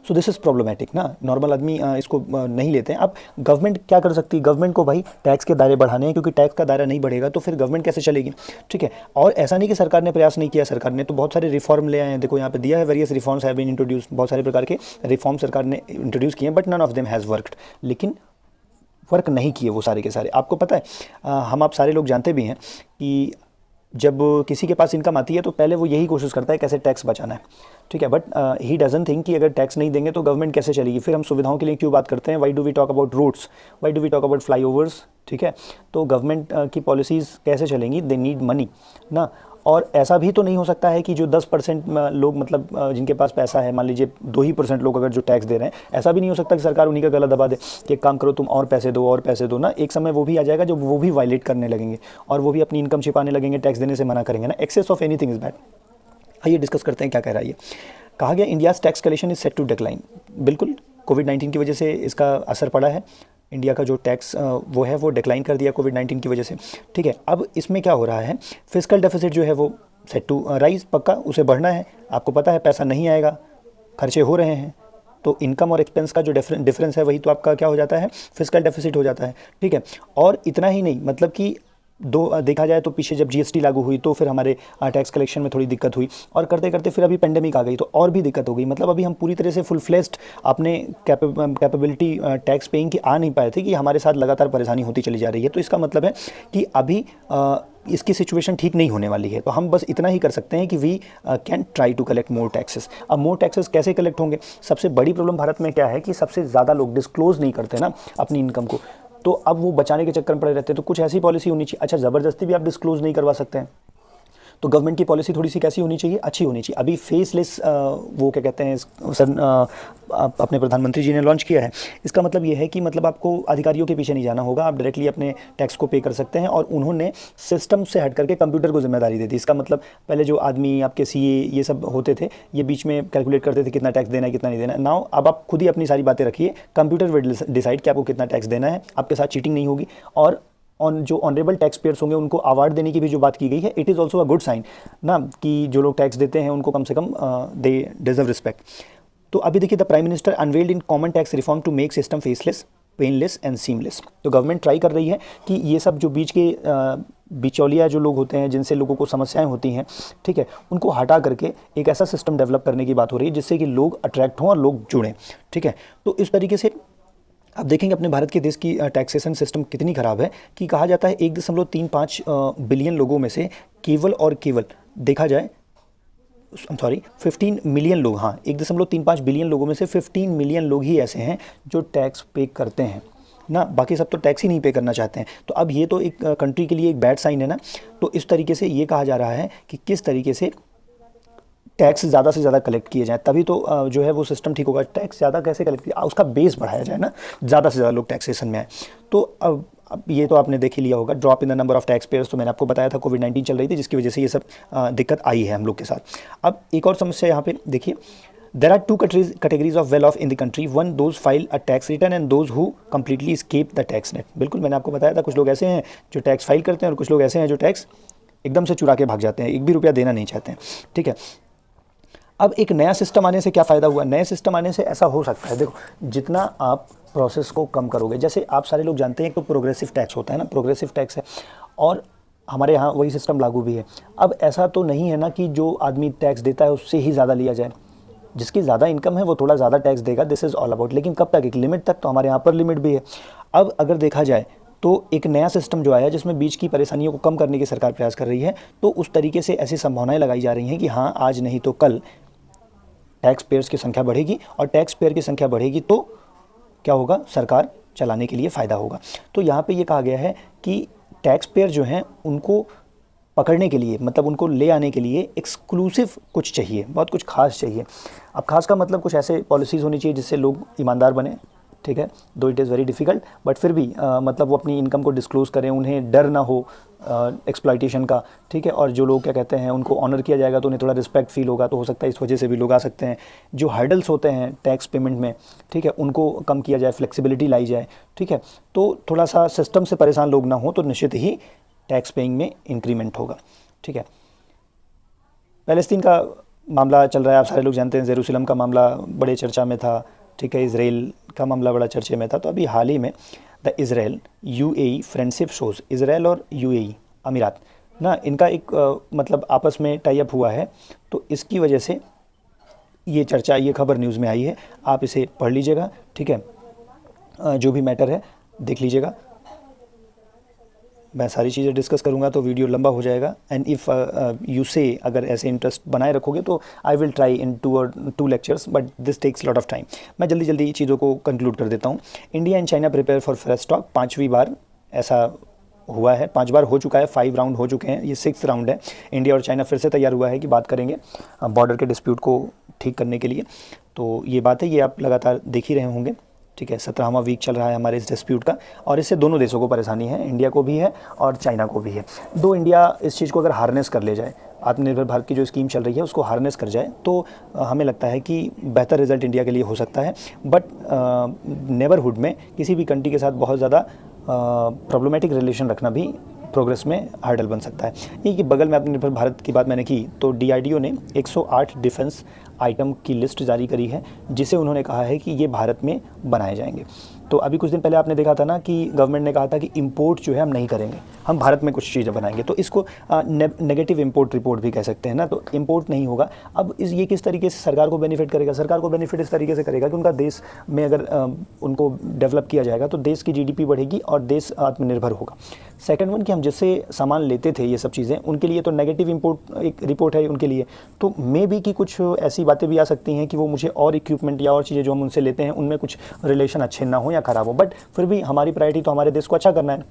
सो दिस इज़ प्रॉब्लमेटिक ना, नॉर्मल आदमी इसको नहीं लेते हैं। अब गवर्नमेंट क्या कर सकती है, गवर्नमेंट को भाई टैक्स के दायरे बढ़ाने हैं, क्योंकि टैक्स का दायरा नहीं बढ़ेगा तो फिर गवर्नमेंट कैसे चलेगी। ठीक है, और ऐसा नहीं कि सरकार ने प्रयास नहीं किया, सरकार ने तो बहुत सारे रिफॉर्म ले आए हैं। देखो यहाँ पे दिया है, various reforms have been introduce, बहुत सारे प्रकार के रिफॉर्म सरकार ने इंट्रोड्यूस किए हैं, but none of them has worked. लेकिन वर्क नहीं किए वो सारे के सारे। आपको पता है, हम आप सारे लोग जानते भी हैं कि जब किसी के पास इनकम आती है तो पहले वो यही कोशिश करता है कैसे टैक्स बचाना है। ठीक है, बट ही डजंट थिंक कि अगर टैक्स नहीं देंगे तो गवर्नमेंट कैसे चलेगी। फिर हम सुविधाओं के लिए क्यों बात करते हैं, why do we talk about roads, why do we talk about flyovers. ठीक है, तो गवर्नमेंट की पॉलिसीज़ कैसे चलेंगी, दे नीड मनी ना। और ऐसा भी तो नहीं हो सकता है कि जो 10% लोग, मतलब जिनके पास पैसा है, मान लीजिए 2% लोग अगर जो टैक्स दे रहे हैं, ऐसा भी नहीं हो सकता कि सरकार उन्हीं का गला दबा दे कि एक काम करो तुम और पैसे दो ना। एक समय वो भी आ जाएगा जब वो भी वायलेट करने लगेंगे और वो भी अपनी इनकम छिपाने लगेंगे, टैक्स देने से मना करेंगे ना। Excess of anything is bad. आइए डिस्कस करते हैं क्या कह रहा है ये। कहा गया India's tax collection is set to decline. बिल्कुल, कोविड-19 की वजह से इसका असर पड़ा है। इंडिया का जो टैक्स वो है वो डिक्लाइन कर दिया कोविड-19 की वजह से। ठीक है, अब इसमें क्या हो रहा है, फिस्कल डेफिसिट जो है वो सेट टू राइज, पक्का उसे बढ़ना है। आपको पता है पैसा नहीं आएगा, खर्चे हो रहे हैं, तो इनकम और एक्सपेंस का जो डिफरेंस है वही तो आपका क्या हो जाता है, फिस्कल डेफिसिट हो जाता है। ठीक है, और इतना ही नहीं, मतलब कि देखा जाए तो पीछे जब जीएसटी लागू हुई तो फिर हमारे टैक्स कलेक्शन में थोड़ी दिक्कत हुई, और करते करते फिर अभी पेंडेमिक आ गई तो और भी दिक्कत हो गई। मतलब अभी हम पूरी तरह से फुल फ्लेस्ड अपने कैपेबिलिटी टैक्स पेइंग की आ नहीं पाए थे, कि हमारे साथ लगातार परेशानी होती चली जा रही है। तो इसका मतलब है कि अभी इसकी सिचुएशन ठीक नहीं होने वाली है। तो हम बस इतना ही कर सकते हैं कि we can try to collect more taxes. अब मोर टैक्सेस कैसे कलेक्ट होंगे? सबसे बड़ी प्रॉब्लम भारत में क्या है कि सबसे ज़्यादा लोग डिस्क्लोज नहीं करते ना अपनी इनकम को, तो अब वो बचाने के चक्कर में पड़े रहते हैं। तो कुछ ऐसी पॉलिसी होनी चाहिए। अच्छा, ज़बरदस्ती भी आप डिस्क्लोज नहीं करवा सकते हैं, तो गवर्नमेंट की पॉलिसी थोड़ी सी कैसी होनी चाहिए? अच्छी होनी चाहिए। अभी फेसलेस वो क्या कहते हैं सर, अपने प्रधानमंत्री जी ने लॉन्च किया है। इसका मतलब ये है कि मतलब आपको अधिकारियों के पीछे नहीं जाना होगा, आप डायरेक्टली अपने टैक्स को पे कर सकते हैं, और उन्होंने सिस्टम से हट करके कंप्यूटर को जिम्मेदारी दे दी। इसका मतलब पहले जो आदमी आपके सीए ये सब होते थे, ये बीच में कैलकुलेट करते थे कितना टैक्स देना है कितना नहीं देना है। नाउ अब आप खुद ही अपनी सारी बातें रखिए, कंप्यूटर विल डिसाइड कि आपको कितना टैक्स देना है, आपके साथ चीटिंग नहीं होगी। और जो ऑनरेबल टैक्स पेयर्स होंगे उनको अवार्ड देने की भी जो बात की गई है, it is also a good sign ना, कि जो लोग टैक्स देते हैं उनको कम से कम दे डिजर्व रिस्पेक्ट। तो अभी देखिए, the prime minister unveiled in common tax reform to make system faceless, painless and seamless. तो गवर्नमेंट ट्राई कर रही है कि ये सब जो बीच के बिचौलिया जो लोग होते हैं, जिनसे लोगों को समस्याएं होती हैं, ठीक है, उनको हटा करके एक ऐसा सिस्टम डेवलप करने की बात हो रही है जिससे कि लोग अट्रैक्ट हों और लोग जुड़ें, ठीक है। तो इस तरीके से आप देखेंगे अपने भारत के देश की टैक्सेशन सिस्टम कितनी ख़राब है कि कहा जाता है 1.35 बिलियन लोगों में से केवल और केवल देखा जाए 15 मिलियन लोग, हाँ 1.35 बिलियन लोगों में से 15 मिलियन लोग ही ऐसे हैं जो टैक्स पे करते हैं ना, बाकी सब तो टैक्स ही नहीं पे करना चाहते हैं। तो अब ये तो एक कंट्री के लिए एक बैड साइन है ना। तो इस तरीके से ये कहा जा रहा है कि किस तरीके से टैक्स ज़्यादा से ज़्यादा कलेक्ट किए जाए, तभी तो जो है वो सिस्टम ठीक होगा। टैक्स ज़्यादा कैसे कलेक्ट किया, उसका बेस बढ़ाया जाए ना, ज़्यादा से ज़्यादा लोग टैक्सेशन में आए। तो अब ये तो आपने देख ही लिया होगा, drop in the number of tax payers. तो मैंने आपको बताया था कोविड-19 चल रही थी जिसकी वजह से ये सब दिक्कत आई है हम लोग के साथ। अब एक और समस्या यहाँ पे देखिए, there are two categories of well off in the country, one those file a tax return and those who completely escape the tax net. बिल्कुल मैंने आपको बताया था, कुछ लोग ऐसे हैं जो टैक्स फाइल करते हैं और कुछ लोग ऐसे हैं जो टैक्स एकदम से चुरा के भाग जाते हैं, एक भी रुपया देना नहीं चाहते हैं, ठीक है। अब एक नया सिस्टम आने से क्या फ़ायदा हुआ? नए सिस्टम आने से ऐसा हो सकता है, देखो जितना आप प्रोसेस को कम करोगे, जैसे आप सारे लोग जानते हैं तो प्रोग्रेसिव टैक्स होता है ना, प्रोग्रेसिव टैक्स है, और हमारे यहाँ वही सिस्टम लागू भी है। अब ऐसा तो नहीं है ना कि जो आदमी टैक्स देता है उससे ही ज़्यादा लिया जाए, जिसकी ज़्यादा इनकम है वो थोड़ा ज़्यादा टैक्स देगा, दिस इज़ ऑल अबाउट। लेकिन कब तक? एक लिमिट तक। तो हमारे यहाँ पर लिमिट भी है। अब अगर देखा जाए तो एक नया सिस्टम जो आया जिसमें बीच की परेशानियों को कम करने की सरकार प्रयास कर रही है, तो उस तरीके से ऐसी संभावनाएं लगाई जा रही हैं कि हाँ आज नहीं तो कल टैक्स पेयर्स की संख्या बढ़ेगी, और टैक्स पेयर की संख्या बढ़ेगी तो क्या होगा? सरकार चलाने के लिए फ़ायदा होगा। तो यहाँ पे ये कहा गया है कि टैक्स पेयर जो हैं उनको पकड़ने के लिए, मतलब उनको ले आने के लिए एक्सक्लूसिव कुछ चाहिए, बहुत कुछ खास चाहिए। अब खास का मतलब कुछ ऐसे पॉलिसीज़ होनी चाहिए जिससे लोग ईमानदार बने, ठीक है, दो it is very difficult, but फिर भी मतलब वो अपनी इनकम को डिस्क्लोज़ करें, उन्हें डर ना हो एक्सप्लॉइटेशन का, ठीक है। और जो लोग क्या कहते हैं उनको ऑनर किया जाएगा तो उन्हें थोड़ा रिस्पेक्ट फील होगा, तो हो सकता है इस वजह से भी लोग आ सकते हैं। जो हर्डल्स होते हैं टैक्स पेमेंट में, ठीक है, उनको कम किया जाए, फ्लेक्सिबिलिटी लाई जाए, ठीक है। तो थोड़ा सा सिस्टम से परेशान लोग ना हो तो निश्चित ही टैक्स पेइंग में इंक्रीमेंट होगा, ठीक है। पैलेस्तीन का मामला चल रहा है, आप सारे लोग जानते हैं, जेरूसलम का मामला बड़े चर्चा में था, ठीक है, इज़राइल का मामला बड़ा चर्चे में था। तो अभी हाल ही में the Israel UAE friendship shows, Israel और यूएई अमीरात ना, इनका एक मतलब आपस में टाई अप हुआ है। तो इसकी वजह से ये चर्चा, ये खबर न्यूज़ में आई है, आप इसे पढ़ लीजिएगा, ठीक है। जो भी मैटर है देख लीजिएगा। मैं सारी चीज़ें डिस्कस करूंगा तो वीडियो लंबा हो जाएगा, एंड इफ़ यू से अगर ऐसे इंटरेस्ट बनाए रखोगे तो I will try in 2 lectures, but this takes lot of time. मैं जल्दी जल्दी चीज़ों को कंक्लूड कर देता हूँ। India and China prepare for fresh talk, 5वीं बार ऐसा हुआ है, 5 बार हो चुका है, 5 राउंड हो चुके हैं, ये 6th राउंड है। इंडिया और चाइना फिर से तैयार हुआ है कि बात करेंगे बॉर्डर के डिस्प्यूट को ठीक करने के लिए। तो ये बात है, ये आप लगातार देख ही रहे होंगे, ठीक है। 17वां वीक चल रहा है हमारे इस डिस्प्यूट का, और इससे दोनों देशों को परेशानी है, इंडिया को भी है और चाइना को भी है। दो इंडिया इस चीज़ को अगर हार्नेस कर ले जाए, आत्मनिर्भर भारत की जो स्कीम चल रही है उसको हार्नेस कर जाए, तो हमें लगता है कि बेहतर रिजल्ट इंडिया के लिए हो सकता है। बट नेबरहुड में किसी भी कंट्री के साथ बहुत ज़्यादा प्रॉब्लमेटिक रिलेशन रखना भी प्रोग्रेस में हार्डल बन सकता है। ये कि बगल में आत्मनिर्भर भारत की बात मैंने की, तो DRDO ने 108 डिफेंस आइटम की लिस्ट जारी करी है, जिसे उन्होंने कहा है कि ये भारत में बनाए जाएंगे। तो अभी कुछ दिन पहले आपने देखा था ना कि गवर्नमेंट ने कहा था कि इंपोर्ट जो है हम नहीं करेंगे, हम भारत में कुछ चीज़ें बनाएंगे, तो इसको नेगेटिव इंपोर्ट रिपोर्ट भी कह सकते हैं ना। तो इंपोर्ट नहीं होगा। अब ये किस तरीके से सरकार को बेनिफिट करेगा? सरकार को बेनिफिट इस तरीके से करेगा कि उनका देश में अगर उनको डेवलप किया जाएगा तो देश की जीडीपी बढ़ेगी और देश आत्मनिर्भर होगा। सेकंड वन कि हम जिससे सामान लेते थे ये सब चीज़ें, उनके लिए तो नेगेटिव इंपोर्ट एक रिपोर्ट है उनके लिए, तो मे बी कि कुछ ऐसी बातें भी आ सकती हैं कि वो मुझे और इक्विपमेंट या और चीज़ें जो हम उनसे लेते हैं उनमें कुछ रिलेशन अच्छे ना हो या ख़राब हो, बट फिर भी हमारी प्रायोरिटी तो हमारे देश को अच्छा करना है।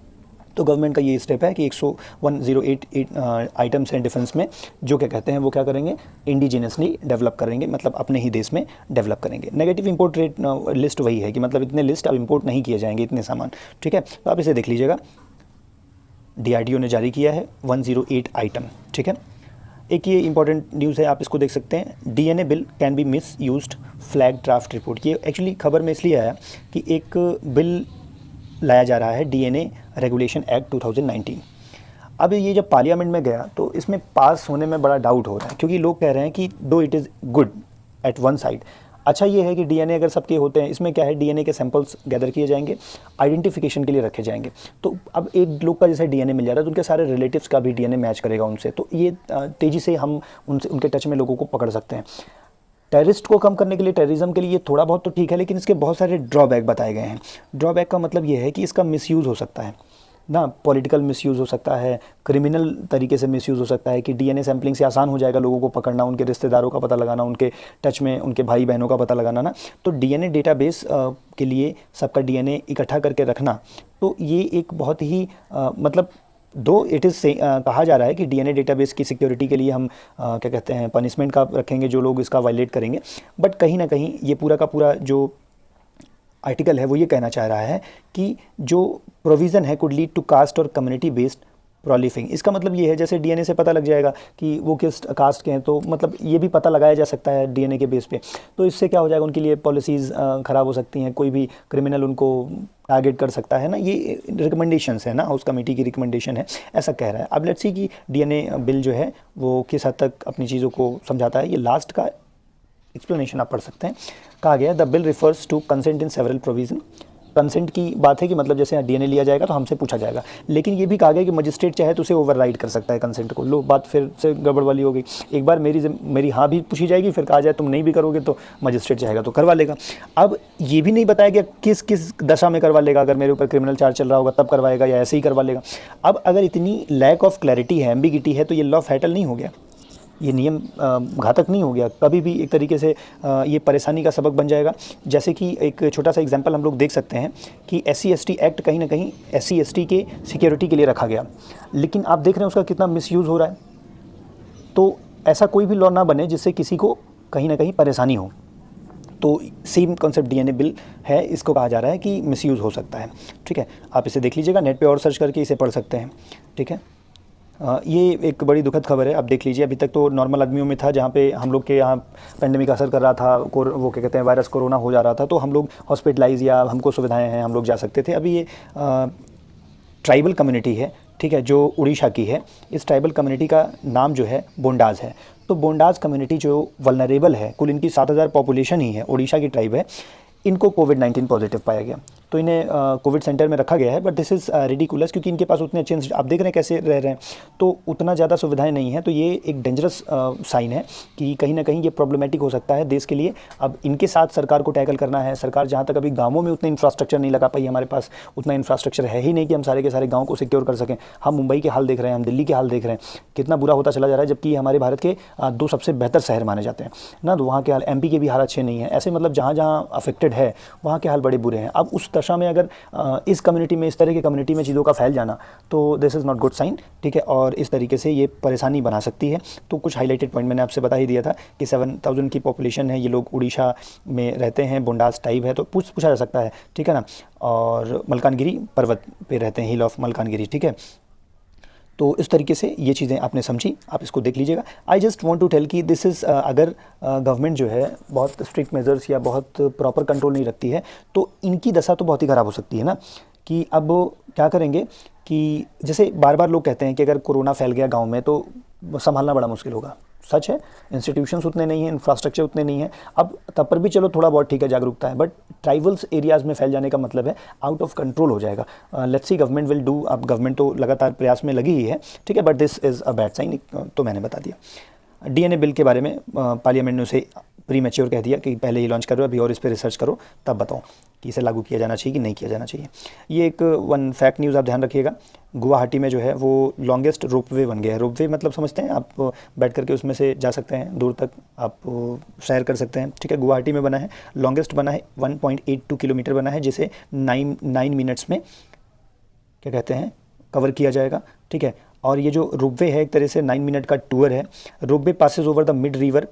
तो गवर्नमेंट का ये स्टेप है कि 108 आइटम्स हैं डिफेंस में, जो क्या कहते हैं वो क्या करेंगे, इंडिजिनसली डेवलप करेंगे, मतलब अपने ही देश में डेवलप करेंगे। नेगेटिव इंपोर्ट रेट लिस्ट वही है कि मतलब इतने लिस्ट अब इंपोर्ट नहीं किए जाएंगे इतने सामान, ठीक है। तो आप इसे देख लीजिएगा, DRDO ने जारी किया है 108 आइटम, ठीक है। एक ये इंपॉर्टेंट न्यूज़ है, आप इसको देख सकते हैं, DNA bill can be miss used, flag draft report. ये एक्चुअली खबर में इसलिए आया कि एक बिल लाया जा रहा है, DNA रेगुलेशन एक्ट 2019। अब ये जब पार्लियामेंट में गया तो इसमें पास होने में बड़ा डाउट हो रहा है, क्योंकि लोग कह रहे हैं कि दो it is good at one side. अच्छा ये है कि DNA अगर सबके होते हैं, इसमें क्या है, DNA के सैंपल्स गैदर किए जाएंगे, आइडेंटिफिकेशन के लिए रखे जाएंगे। तो अब एक लोग का जैसे DNA मिल जा रहा है तो उनके सारे रिलेटिव्स का भी DNA मैच करेगा उनसे, तो ये तेज़ी से हम उनके टच में लोगों को पकड़ सकते हैं। टेररिस्ट को कम करने के लिए, टेररिज्म के लिए थोड़ा बहुत तो ठीक है, लेकिन इसके बहुत सारे ड्रॉबैक बताए गए हैं। ड्रॉबैक का मतलब ये है कि इसका मिसयूज़ हो सकता है ना, पॉलिटिकल मिसयूज़ हो सकता है, क्रिमिनल तरीके से मिसयूज़ हो सकता है कि DNA सैम्पलिंग से आसान हो जाएगा लोगों को पकड़ना, उनके रिश्तेदारों का पता लगाना, उनके टच में उनके भाई बहनों का पता लगाना ना। तो DNA डेटाबेस के लिए सबका DNA इकट्ठा करके रखना, तो ये एक बहुत ही मतलब दो इट इज़ कहा जा रहा है कि DNA डेटाबेस की सिक्योरिटी के लिए हम क्या कहते हैं पनिशमेंट का रखेंगे जो लोग इसका वायलेट करेंगे, बट कहीं ना कहीं ये पूरा का पूरा जो आर्टिकल है वो ये कहना चाह रहा है कि जो प्रोविज़न है कुड लीड टू कास्ट और कम्युनिटी बेस्ड प्रोलिफिंग। इसका मतलब ये है जैसे DNA से पता लग जाएगा कि वो किस कास्ट के हैं, तो मतलब ये भी पता लगाया जा सकता है DNA के बेस पे। तो इससे क्या हो जाएगा, उनके लिए पॉलिसीज़ ख़राब हो सकती हैं, कोई भी क्रिमिनल उनको टारगेट कर सकता है ना। ये रिकमेंडेशंस है ना, हाउस कमेटी की रिकमेंडेशन है, ऐसा कह रहा है। अब लेट्स सी कि DNA बिल जो है वो किस हद तक अपनी चीज़ों को समझाता है। ये लास्ट का एक्सप्लेनेशन आप पढ़ सकते हैं। कहा गया the bill refers to consent in several provision. Consent की बात है कि मतलब जैसे DNA लिया जाएगा तो हमसे पूछा जाएगा, लेकिन ये भी कहा गया कि मजिस्ट्रेट चाहे तो उसे ओवरराइड कर सकता है कंसेंट को। लो बात फिर से गड़बड़ वाली हो गई, एक बार मेरी हाँ भी पूछी जाएगी, फिर कहा जाए तुम नहीं भी करोगे तो मजिस्ट्रेट चाहेगा तो करवा लेगा। अब ये भी नहीं बताया गया किस किस दशा में करवा लेगा, अगर मेरे ऊपर क्रिमिनल चार्ज चल रहा होगा तब करवाएगा या ऐसे ही करवा लेगा। अब अगर इतनी लैक ऑफ क्लैरिटी है, एम्बिगिटी है, तो ये लॉ फैटल नहीं हो गया, ये नियम घातक नहीं हो गया, कभी भी एक तरीके से ये परेशानी का सबक बन जाएगा। जैसे कि एक छोटा सा एग्जांपल हम लोग देख सकते हैं कि SC/ST एक्ट कहीं ना कहीं SC/ST के सिक्योरिटी के लिए रखा गया, लेकिन आप देख रहे हैं उसका कितना मिसयूज़ हो रहा है। तो ऐसा कोई भी लॉ ना बने जिससे किसी को कहीं ना कहीं परेशानी हो। तो सेम कॉन्सेप्ट DNA बिल है, इसको कहा जा रहा है कि मिसयूज़ हो सकता है, ठीक है। आप इसे देख लीजिएगा, नेट पे और सर्च करके इसे पढ़ सकते हैं, ठीक है। ये एक बड़ी दुखद खबर है, आप देख लीजिए। अभी तक तो नॉर्मल आदमियों में था, जहाँ पे हम लोग के यहाँ पेंडेमिक असर कर रहा था, वो क्या कहते हैं वायरस कोरोना हो जा रहा था, तो हम लोग हॉस्पिटलाइज या हमको सुविधाएं हैं, हम लोग जा सकते थे। अभी ये ट्राइबल कम्युनिटी है, ठीक है, जो उड़ीसा की है। इस ट्राइबल कम्युनिटी का नाम जो है बोंडाज है। तो बोंडाज कम्युनिटी जो वल्नरेबल है, कुल इनकी 7,000 पॉपुलेशन ही है, उड़ीसा की ट्राइब है, इनको कोविड-19 पॉजिटिव पाया गया, तो इन्हें कोविड सेंटर में रखा गया है। बट दिस इज़ रिडिकुलस, क्योंकि इनके पास उतने अच्छे, आप देख रहे हैं कैसे रह रहे हैं, तो उतना ज़्यादा सुविधाएं नहीं हैं। तो ये एक डेंजरस साइन है कि कहीं ना कहीं ये प्रॉब्लमेटिक हो सकता है देश के लिए। अब इनके साथ सरकार को टैकल करना है। सरकार जहाँ तक अभी गाँवों में उतना इंफ्रास्ट्रक्चर नहीं लगा पाई, हमारे पास उतना इंफ्रास्ट्रक्चर है ही नहीं कि हम सारे के सारे गाँव को सिक्योर कर सकें। हम मुंबई के हाल देख रहे हैं, हम दिल्ली के हाल देख रहे हैं, कितना बुरा होता चला जा रहा है, जबकि हमारे भारत के 2 सबसे बेहतर शहर माने जाते हैं ना। तो वहाँ के हाल, MP के भी हाल अच्छे नहीं है। ऐसे मतलब जहाँ जहाँ अफेक्टेड है वहाँ के हाल बड़े बुरे हैं। अब उस दशा में अगर इस कम्युनिटी में, इस तरह की कम्युनिटी में चीज़ों का फैल जाना, तो this is not good sign, ठीक है। और इस तरीके से ये परेशानी बना सकती है। तो कुछ हाईलाइटेड पॉइंट मैंने आपसे बता ही दिया था कि 7,000 की पॉपुलेशन है, ये लोग उड़ीसा में रहते हैं, बोंडास टाइप है, तो पूछा जा सकता है, ठीक है ना। और मलकानगिरी पर्वत पे रहते हैं, हिल ऑफ मलकानगिरी, ठीक है। तो इस तरीके से ये चीज़ें आपने समझी, आप इसको देख लीजिएगा। I just want to tell कि दिस इज़ अगर गवर्नमेंट जो है बहुत स्ट्रिक्ट मेजर्स या बहुत प्रॉपर कंट्रोल नहीं रखती है, तो इनकी दशा तो बहुत ही ख़राब हो सकती है ना। कि अब क्या करेंगे कि जैसे बार बार लोग कहते हैं कि अगर कोरोना फैल गया गांव में तो संभालना बड़ा मुश्किल होगा, सच है, इंस्टीट्यूशंस उतने नहीं हैं, इंफ्रास्ट्रक्चर उतने नहीं है। अब तब पर भी चलो थोड़ा बहुत ठीक है, जागरूकता है, बट ट्राइबल्स एरियाज़ में फैल जाने का मतलब है आउट ऑफ कंट्रोल हो जाएगा। Let's see government will do, अब गवर्नमेंट तो लगातार प्रयास में लगी ही है, ठीक है, but this is a bad sign, तो मैंने बता दिया। डीएनए बिल के बारे में पार्लियामेंट ने उसे प्री मैच्योर कह दिया कि पहले ही लॉन्च करो, अभी और इस पर रिसर्च करो तब बताओ कि इसे लागू किया जाना चाहिए कि नहीं किया जाना चाहिए। ये एक वन फैक्ट न्यूज़ आप ध्यान रखिएगा। गुवाहाटी में जो है वो लॉन्गेस्ट रोपवे बन गया है। रोपवे मतलब समझते हैं आप, बैठ करके उसमें से जा सकते हैं, दूर तक आप सैर कर सकते हैं, ठीक है। गुवाहाटी में बना है, लॉन्गेस्ट बना है, 1.82 किलोमीटर बना है, जिसे 9 मिनट्स में क्या कहते हैं कवर किया जाएगा, ठीक है। और ये जो रोपवे है एक तरह से 9 मिनट का टूर है। Ropeway passes over the mid river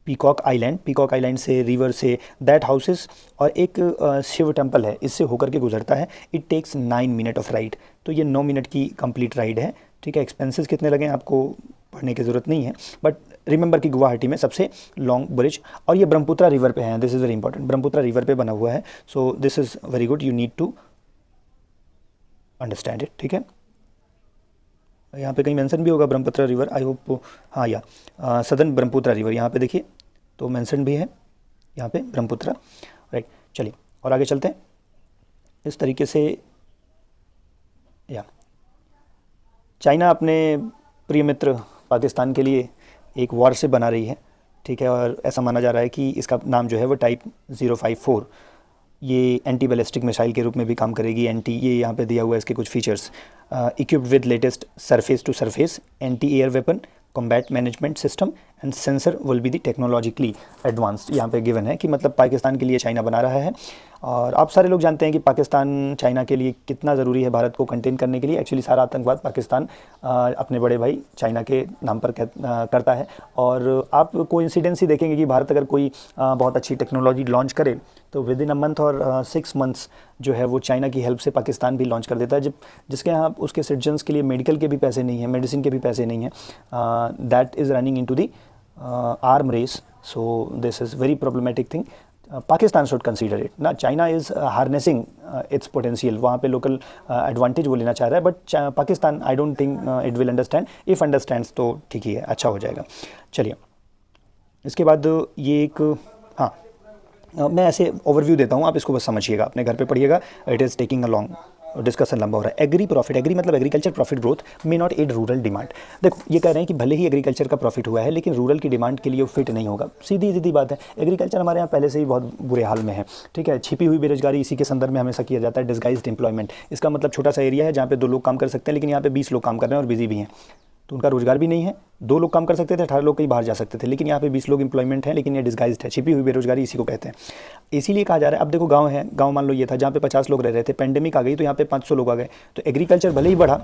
peacock island से रिवर से दैट हाउसेस और एक शिव टेम्पल है, इससे होकर के गुजरता है। It takes 9 minute of ride, तो ये 9 मिनट की कंप्लीट राइड है, ठीक है। एक्सपेंसेस कितने लगे आपको पढ़ने की ज़रूरत नहीं है, बट रिमेंबर कि गुवाहाटी में सबसे लॉन्ग ब्रिज, और ये ब्रह्मपुत्रा रिवर पे है, this is very important, Brahmaputra river पे बना हुआ है। So this is very good, you need to understand it, ठीक है। यहाँ पे कहीं मेंशन भी होगा ब्रह्मपुत्रा रिवर, आई होप, हाँ या सदर्न ब्रह्मपुत्रा रिवर, यहाँ पे देखिए तो मेंशन भी है यहाँ पे ब्रह्मपुत्रा, राइट। चलिए और आगे चलते हैं। इस तरीके से या चाइना अपने प्रिय मित्र पाकिस्तान के लिए एक वारशिप बना रही है, ठीक है, और ऐसा माना जा रहा है कि इसका नाम जो है वो टाइप 054, ये एंटी बैलिस्टिक मिसाइल के रूप में भी काम करेगी। ये यहाँ पे दिया हुआ है इसके कुछ features, equipped with latest surface to surface anti air weapon combat management system and sensor will be the technologically advanced, यहाँ पे गिवन है कि मतलब पाकिस्तान के लिए चाइना बना रहा है। और आप सारे लोग जानते हैं कि पाकिस्तान चाइना के लिए कितना ज़रूरी है भारत को कंटेन करने के लिए। एक्चुअली सारा आतंकवाद पाकिस्तान अपने बड़े भाई चाइना के नाम पर करता है। और आप कोइंसिडेंस ही देखेंगे कि भारत अगर कोई बहुत अच्छी टेक्नोलॉजी लॉन्च करे तो विद इन अ मंथ और 6 मंथ्स जो है वो चाइना की हेल्प से पाकिस्तान भी लॉन्च कर देता है, जिसके यहाँ उसके सिटीजन्स के लिए मेडिकल के भी पैसे नहीं हैं, मेडिसिन के भी पैसे नहीं हैं। That is running into the arm race, so this is very problematic thing. Pakistan should consider it ना, China is harnessing its potential, वहाँ पे लोकल एडवांटेज वो लेना चाह रहा है, but Pakistan I don't think it will understand. If understands तो ठीक ही है, अच्छा हो जाएगा। चलिए इसके बाद ये एक, हाँ मैं ऐसे ओवरव्यू देता हूँ, आप इसको बस समझिएगा, अपने घर पे पढ़िएगा। It is taking a long discussion, लंबा हो रहा है। एग्री मतलब agriculture profit growth may not aid rural demand. देखो ये कह रहे हैं कि भले ही एग्रीकल्चर का प्रॉफिट हुआ है लेकिन रूरल की डिमांड के लिए वो फिट नहीं होगा। सीधी बात है, एग्रीकल्चर हमारे यहाँ पहले से ही बहुत बुरे हाल में है, ठीक है। छिपी हुई बेरोजगारी इसी के संदर्भ में हमेशा किया जाता है, डिस्गाइज्ड एम्प्लॉयमेंट। इसका मतलब छोटा सा एरिया है जहाँ पे 2 लोग काम कर सकते हैं, लेकिन यहाँ पे 20 लोग काम कर रहे हैं और बिजी भी हैं, तो उनका रोजगार भी नहीं है। 2 लोग काम कर सकते थे, 18 लोग कहीं बाहर जा सकते थे, लेकिन यहाँ पे 20 लोग एम्प्लॉयमेंट है, लेकिन ये डिस्गाइज्ड है, छिपी हुई बेरोजगारी इसी को कहते हैं। इसीलिए कहा जा रहा है, अब देखो गांव है, गांव मान लो ये था जहाँ पे 50 लोग रह रहे थे, पेंडेमिक आ गई तो यहाँ पे 500 लोग आ गए, तो एग्रीकल्चर भले ही बढ़ा,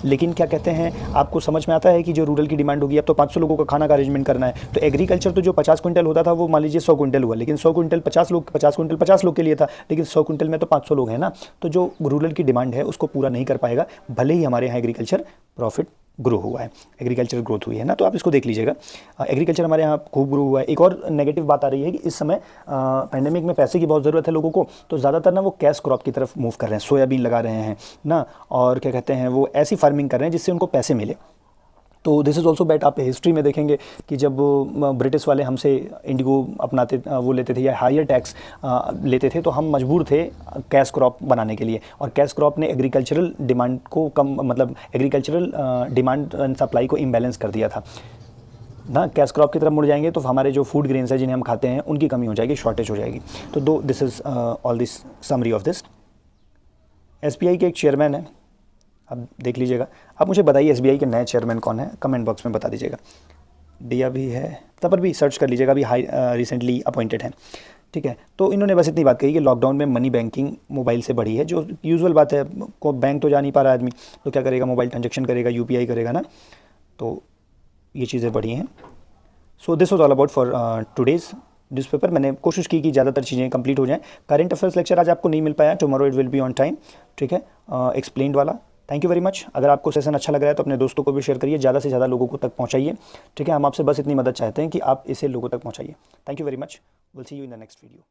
लेकिन क्या कहते हैं, आपको समझ में आता है कि जो रूरल की डिमांड होगी, अब तो 500 लोगों का खाना का अरेंजमेंट करना है, तो एग्रीकल्चर तो जो 50 क्विंटल होता था वो मान लीजिए 100 क्विंटल हुआ, लेकिन 100 क्विंटल 50 क्विंटल 50 लोग के लिए था, लेकिन 100 क्विंटल में तो 500 लोग हैं ना, तो जो रूरल की डिमांड है उसको पूरा नहीं कर पाएगा, भले ही हमारे यहाँ एग्रीकल्चर प्रॉफिट ग्रो हुआ है, एग्रीकल्चर ग्रोथ हुई है ना। तो आप इसको देख लीजिएगा, एग्रीकल्चर हमारे यहाँ खूब ग्रो हुआ है। एक और नेगेटिव बात आ रही है कि इस समय पैंडेमिक में पैसे की बहुत ज़रूरत है लोगों को, तो ज़्यादातर ना वो कैश क्रॉप की तरफ मूव कर रहे हैं, सोयाबीन लगा रहे हैं ना, और क्या कहते हैं वो ऐसी फार्मिंग कर रहे हैं जिससे उनको पैसे मिले। तो दिस इज़ ऑल्सो बैड। आप हिस्ट्री में देखेंगे कि जब ब्रिटिश वाले हमसे इंडिगो अपनाते वो लेते थे या हायर टैक्स लेते थे, तो हम मजबूर थे कैश क्रॉप बनाने के लिए, और कैश क्रॉप ने एग्रीकल्चरल डिमांड को कम, मतलब एग्रीकल्चरल डिमांड एंड सप्लाई को इम्बैलेंस कर दिया था ना। कैश क्रॉप की तरफ मुड़ जाएंगे तो हमारे जो फूड ग्रेन्स है जिन्हें हम खाते हैं उनकी कमी हो जाएगी, शॉर्टेज हो जाएगी। तो this is all this summary of this. SBI के एक चेयरमैन है, आप देख लीजिएगा। आप मुझे बताइए SBI के नए चेयरमैन कौन है, कमेंट बॉक्स में बता दीजिएगा। दिया भी है, तब पर भी सर्च कर लीजिएगा, अभी रिसेंटली अपॉइंटेड है, ठीक है। तो इन्होंने बस इतनी बात कही कि लॉकडाउन में मनी बैंकिंग मोबाइल से बढ़ी है, जो यूजुअल बात है, को बैंक तो जा नहीं पा रहा आदमी, तो क्या करेगा, मोबाइल ट्रांजेक्शन करेगा, UPI करेगा ना, तो ये चीज़ें बढ़ी हैं। So this was all about for today's newspaper. मैंने कोशिश की कि ज़्यादातर चीज़ें कंप्लीट हो जाएँ। करंट अफेयर्स लेक्चर आज आपको नहीं मिल पाया, tomorrow it will be on time, ठीक है, एक्सप्लेन्ड वाला। Thank you very much. अगर आपको सेशन अच्छा लग रहा है तो अपने दोस्तों को भी शेयर करिए, ज़्यादा से ज़्यादा लोगों को तक पहुँचाइए, ठीक है। हम आपसे बस इतनी मदद चाहते हैं कि आप इसे लोगों तक पहुँचाइए। Thank you very much, will see you in the next video.